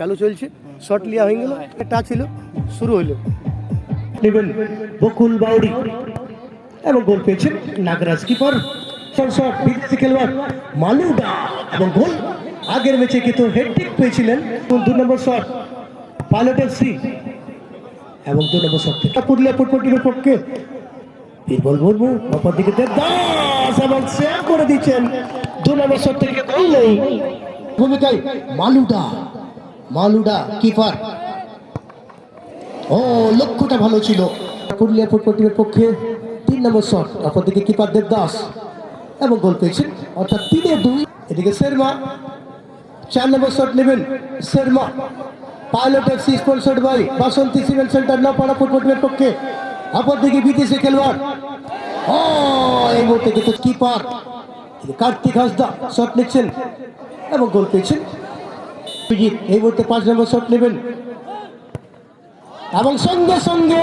চালু চলছে, শট লিয়া হয়ে গেল, টাচ ছিল, শুরু হইল। নেবেন বকুল বাউরি এবং গোল পেয়েছেন নাগরাজ কিপার। শট বিদেশি খেলোয়াড় মালুদা এবং গোল। আগের ম্যাচে কিন্তু হ্যাটট্রিক পেয়েছিলেন। 2 নম্বর শট পাইলট এফসি এবং 2 নম্বর শট থেকে পুরুলিয়া ফুটবল টিমের পক্ষে বীরবল মুর্মু অপর দিকে দাস এবং সেভ করে দিচ্ছেন। 2 নম্বর শট থেকে গোল নেই। ভূমিকায় মালুদা কিপার। ও লক্ষ্যটা ভালো ছিল। পুরুলিয়া ফুটবল টিমের পক্ষে 3 নম্বর শট, অপরদিকে কিপার দেবদাস এবং গোল পেয়েছেন, অর্থাৎ 3-2। এদিকে শর্মা 4 নম্বর শট নেবেন। Sharma pilot FC sponsored by Basanti cement centre নপাড়া ফুটবল টিমের পক্ষে। অপরদিকে বিদেশি খেলোয়াড় এই মুহূর্তে কিন্তু কিপার কার্তিক হাসদা শট নিচ্ছেন এবং গোল পেয়েছেন। এই মুহূর্তে 5 নম্বর শট নেবেন এবং সঙ্গে সঙ্গে